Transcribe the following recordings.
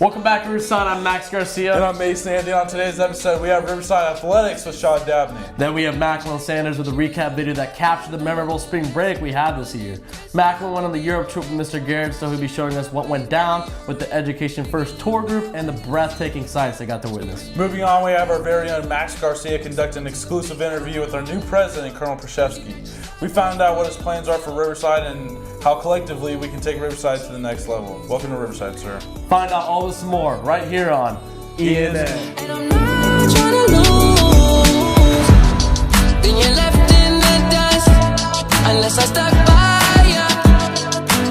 Welcome back to Riverside. I'm Max Garcia. And I'm Mason Andy. On today's episode, we have Riverside Athletics with Sean Dabney. Then we have Macklin Sanders with a recap video that captured the memorable spring break we had this year. Macklin went on the Europe trip with Mr. Garrett, so he'll be showing us what went down with the Education First tour group and the breathtaking sights they got to witness. Moving on, we have our very own Max Garcia conduct an exclusive interview with our new president, Colonel Krzyzewski. We found out what his plans are for Riverside and how collectively we can take Riverside to the next level. Welcome to Riverside, sir. Find out all this and more right here on ENN. And I'm not trying to lose. Then you're left in the dust. Unless I stuck by you.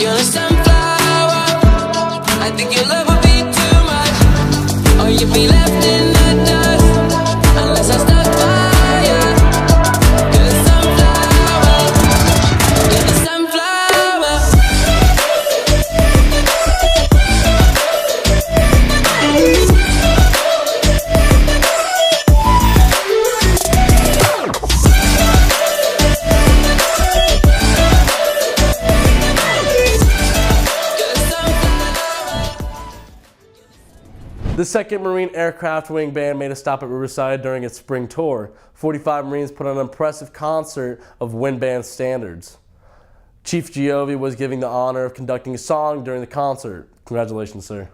You're a sunflower. I think your love would be too much. Or you'd be left in the dust. Unless I stuck by you. You're the sunflower. You're the sunflower. The 2nd Marine Aircraft Wing Band made a stop at Riverside during its spring tour. 45 Marines put on an impressive concert of wind band standards. Chief Giove was given the honor of conducting a song during the concert. Congratulations, sir.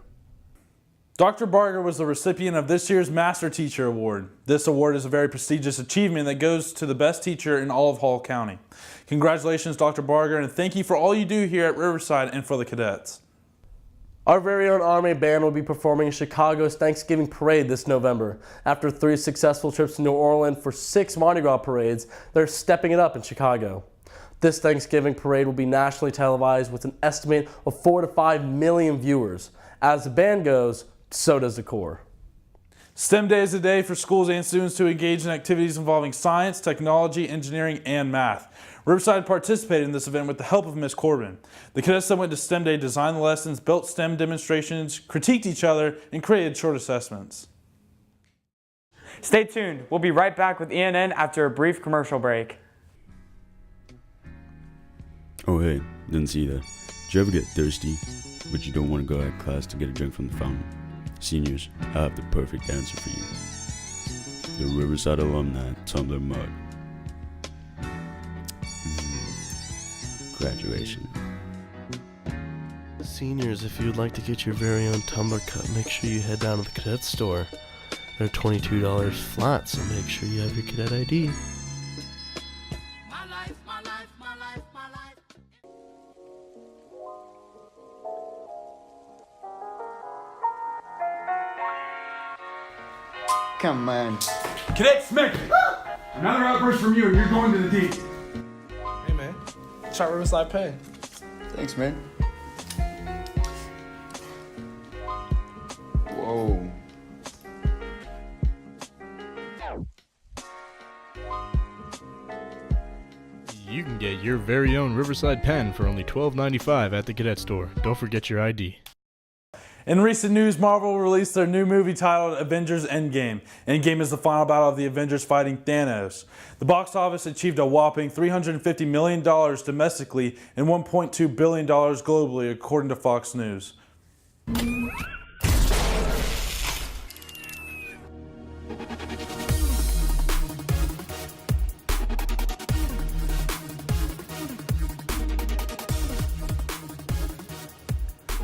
Dr. Barger was the recipient of this year's Master Teacher Award. This award is a very prestigious achievement that goes to the best teacher in all of Hall County. Congratulations, Dr. Barger, and thank you for all you do here at Riverside and for the cadets. Our very own Army Band will be performing in Chicago's Thanksgiving Parade this November. After 3 successful trips to New Orleans for 6 Mardi Gras parades, they're stepping it up in Chicago. This Thanksgiving parade will be nationally televised with an estimate of 4 to 5 million viewers. As the band goes, so does the Corps. STEM Day is a day for schools and students to engage in activities involving science, technology, engineering, and math. Riverside participated in this event with the help of Ms. Corbin. The cadets that went to STEM Day designed the lessons, built STEM demonstrations, critiqued each other, and created short assessments. Stay tuned. We'll be right back with ENN after a brief commercial break. Oh hey, didn't see that. Did you ever get thirsty, but you don't want to go out of class to get a drink from the fountain? Seniors, I have the perfect answer for you. The Riverside Alumni Tumbler Mug. Graduation. Seniors, if you'd like to get your very own tumbler cup, make sure you head down to the cadet store. They're $22 flat, so make sure you have your cadet ID. My life, my life, my life, my life. Come on. Cadet Smith! Another outburst from you and you're going to the deep. Hey man, try Riverside Pen. Thanks, man. Whoa. You can get your very own Riverside pen for only $12.95 at the cadet store. Don't forget your ID. In recent news, Marvel released their new movie titled Avengers Endgame. Endgame is the final battle of the Avengers fighting Thanos. The box office achieved a whopping $350 million domestically and $1.2 billion globally, according to Fox News.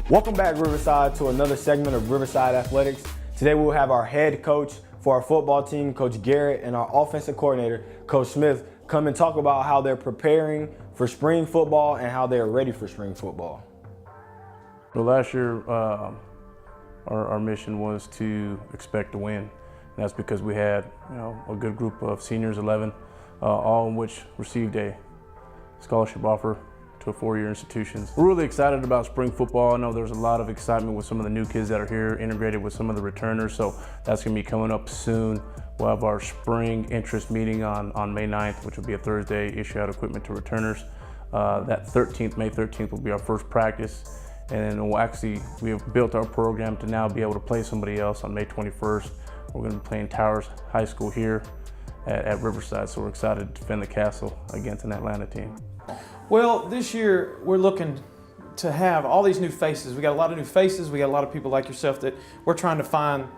Welcome back, Riverside, to another segment of Riverside Athletics. Today we'll have our head coach for our football team, Coach Garrett, and our offensive coordinator, Coach Smith, come and talk about how they're preparing for spring football and how they're ready for spring football. Well, last year, our mission was to expect to win. And that's because we had, a good group of seniors, 11, all in which received a scholarship offer to 4-year institutions. We're really excited about spring football. I know there's a lot of excitement with some of the new kids that are here, integrated with some of the returners, so that's gonna be coming up soon. We'll have our spring interest meeting on May 9th, which will be a Thursday, issue out equipment to returners. That May 13th will be our first practice. And then we have built our program to now be able to play somebody else on May 21st. We're gonna be playing Towers High School here at Riverside, so we're excited to defend the castle against an Atlanta team. Well, this year we're looking to have all these new faces. We got a lot of new faces. We got a lot of people like yourself that we're trying to find,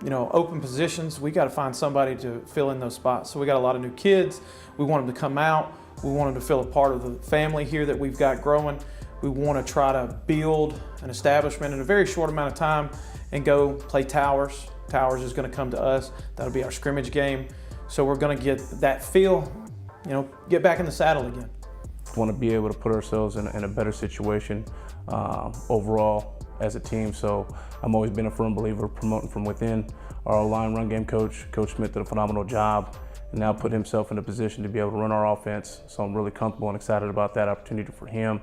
open positions. We got to find somebody to fill in those spots. So we got a lot of new kids. We want them to come out. We want them to feel a part of the family here that we've got growing. We want to try to build an establishment in a very short amount of time and go play Towers. Towers is going to come to us. That'll be our scrimmage game. So we're going to get that feel, get back in the saddle again. Want to be able to put ourselves in a better situation overall as a team. So I'm always been a firm believer of promoting from within. Our line run game coach, Coach Smith, did a phenomenal job and now put himself in a position to be able to run our offense. So I'm really comfortable and excited about that opportunity for him.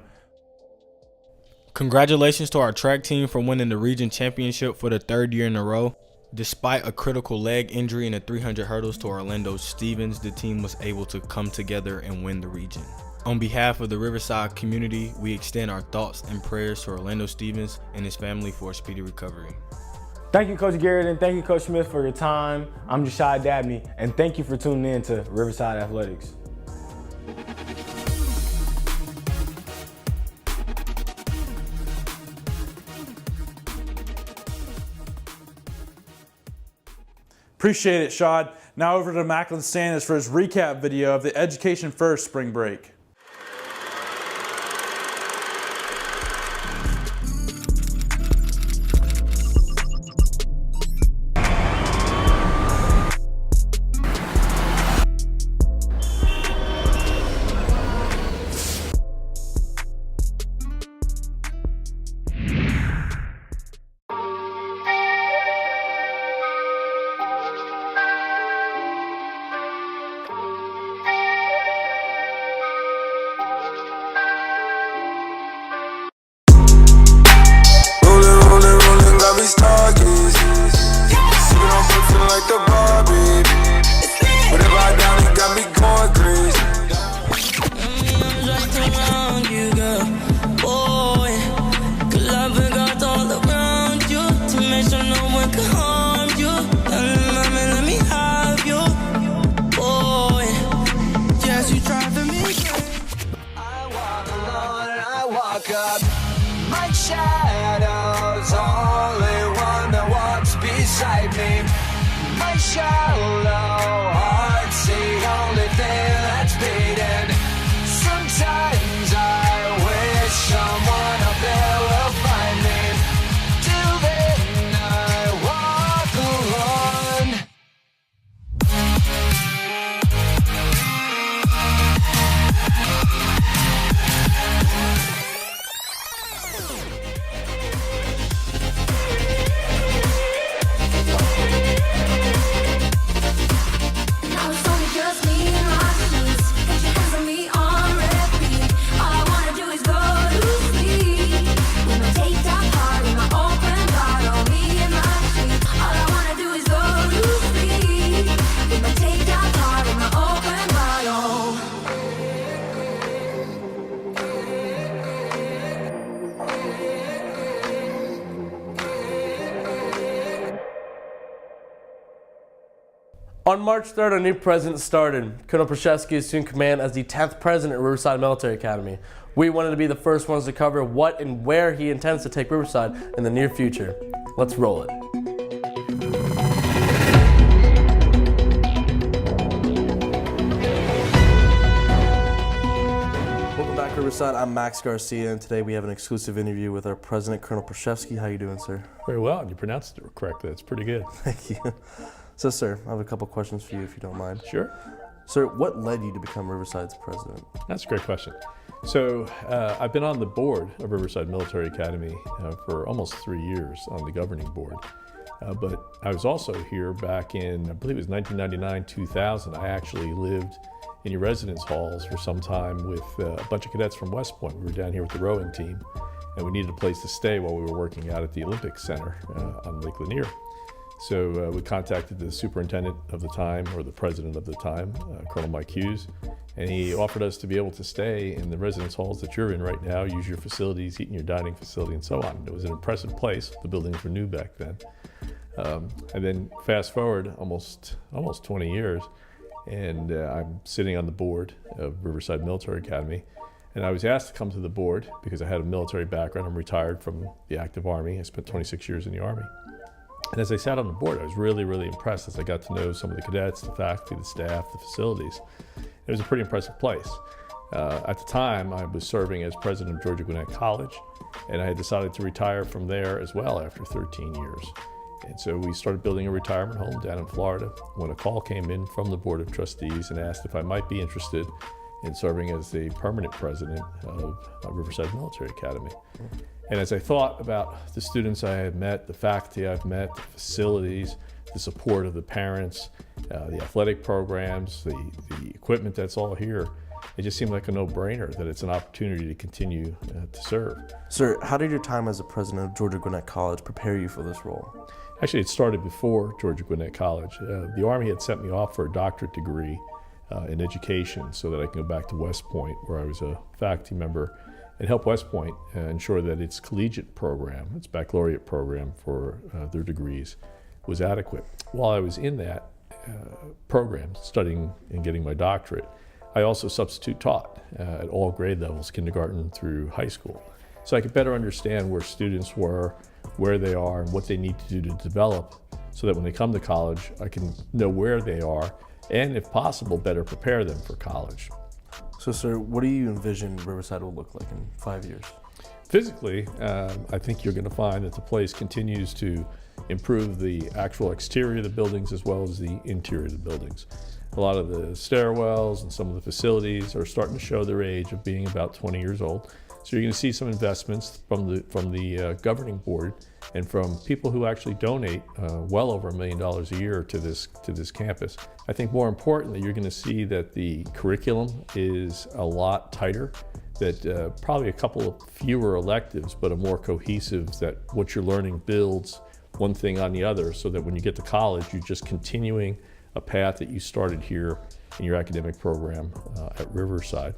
Congratulations to our track team for winning the region championship for the 3rd year in a row. Despite a critical leg injury in the 300 hurdles to Orlando Stevens, the team was able to come together and win the region. On behalf of the Riverside community, we extend our thoughts and prayers to Orlando Stevens and his family for a speedy recovery. Thank you, Coach Garrett, and thank you, Coach Smith, for your time. I'm Jashad Dabney, and thank you for tuning in to Riverside Athletics. Appreciate it, Shad. Now over to Macklin Sanders for his recap video of the Education First spring break. My shadow's only one that walks beside me. My shallow heart's the only thing that's beating. Sometimes I wish someone up there will find me. Till then I walk alone. On March 3rd, a new president started. Colonel Proshevsky assumed command as the 10th president at Riverside Military Academy. We wanted to be the first ones to cover what and where he intends to take Riverside in the near future. Let's roll it. Welcome back, Riverside. I'm Max Garcia, and today we have an exclusive interview with our president, Colonel Proshevsky. How you doing, sir? Very well. You pronounced it correctly. That's pretty good. Thank you. So, sir, I have a couple questions for you, if you don't mind. Sure. Sir, what led you to become Riverside's president? That's a great question. So, I've been on the board of Riverside Military Academy for almost 3 years on the governing board. But I was also here back in, I believe it was 1999, 2000. I actually lived in your residence halls for some time with a bunch of cadets from West Point. We were down here with the rowing team, and we needed a place to stay while we were working out at the Olympic Center on Lake Lanier. So we contacted the superintendent of the time, or the president of the time, Colonel Mike Hughes, and he offered us to be able to stay in the residence halls that you're in right now, use your facilities, eat in your dining facility, and so on. It was an impressive place. The buildings were new back then. And then fast forward almost 20 years, and I'm sitting on the board of Riverside Military Academy. And I was asked to come to the board because I had a military background. I'm retired from the active Army. I spent 26 years in the Army. And as I sat on the board, I was really, really impressed as I got to know some of the cadets, the faculty, the staff, the facilities. It was a pretty impressive place. At the time, I was serving as president of Georgia Gwinnett College, and I had decided to retire from there as well after 13 years. And so we started building a retirement home down in Florida when a call came in from the Board of Trustees and asked if I might be interested in serving as the permanent president of Riverside Military Academy. And as I thought about the students I had met, the faculty I've met, the facilities, the support of the parents, the athletic programs, the equipment that's all here, it just seemed like a no-brainer that it's an opportunity to continue to serve. Sir, how did your time as a president of Georgia Gwinnett College prepare you for this role? Actually, it started before Georgia Gwinnett College. The Army had sent me off for a doctorate degree in education so that I can go back to West Point, where I was a faculty member, and help West Point ensure that its collegiate program, its baccalaureate program for their degrees, was adequate. While I was in that program, studying and getting my doctorate, I also substitute taught at all grade levels, kindergarten through high school. So I could better understand where students were, where they are, and what they need to do to develop, so that when they come to college, I can know where they are, and if possible, better prepare them for college. So, sir, what do you envision Riverside will look like in 5 years? Physically, I think you're going to find that the place continues to improve the actual exterior of the buildings as well as the interior of the buildings. A lot of the stairwells and some of the facilities are starting to show their age of being about 20 years old. So you're going to see some investments from the governing board and from people who actually donate well over $1 million a year to this campus. I think more importantly, you're going to see that the curriculum is a lot tighter, that probably a couple of fewer electives, but a more cohesive, that what you're learning builds one thing on the other, so that when you get to college, you're just continuing a path that you started here in your academic program at Riverside.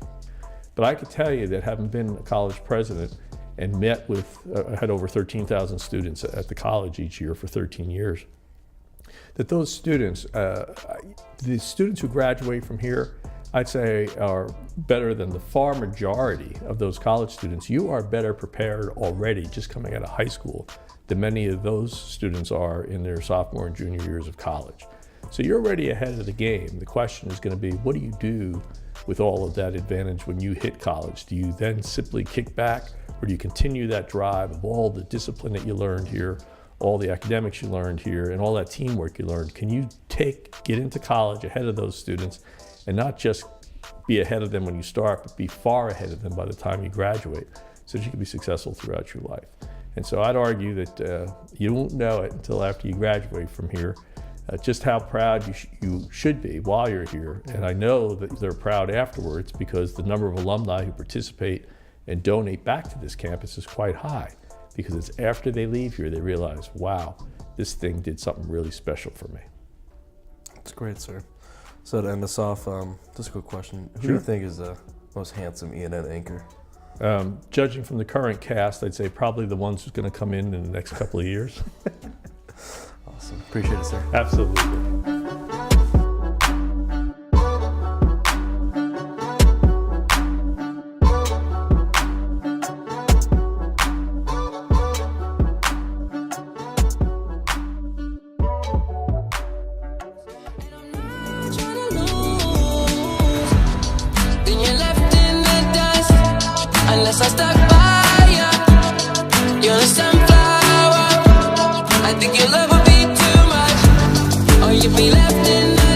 But I could tell you that having been a college president and met with, I had over 13,000 students at the college each year for 13 years, that those students, the students who graduate from here, I'd say are better than the far majority of those college students. You are better prepared already just coming out of high school than many of those students are in their sophomore and junior years of college. So you're already ahead of the game. The question is going to be, what do you do with all of that advantage when you hit college? Do you then simply kick back, or do you continue that drive of all the discipline that you learned here, all the academics you learned here, and all that teamwork you learned? Can you get into college ahead of those students and not just be ahead of them when you start, but be far ahead of them by the time you graduate, so that you can be successful throughout your life? And so I'd argue that you won't know it until after you graduate from here, just how proud you should be while you're here. And I know that they're proud afterwards, because the number of alumni who participate and donate back to this campus is quite high, because it's after they leave here they realize, wow, this thing did something really special for me. That's great, sir. So to end us off, just a quick question. Who do Sure. you think is the most handsome ENN anchor? Judging from the current cast, I'd say probably the ones who's going to come in the next couple of years. Awesome. Appreciate it, sir. Absolutely. Then you're left in the dust, unless I stuck by you. You're a sunflower. I think your love would be too much, or you'd be left in the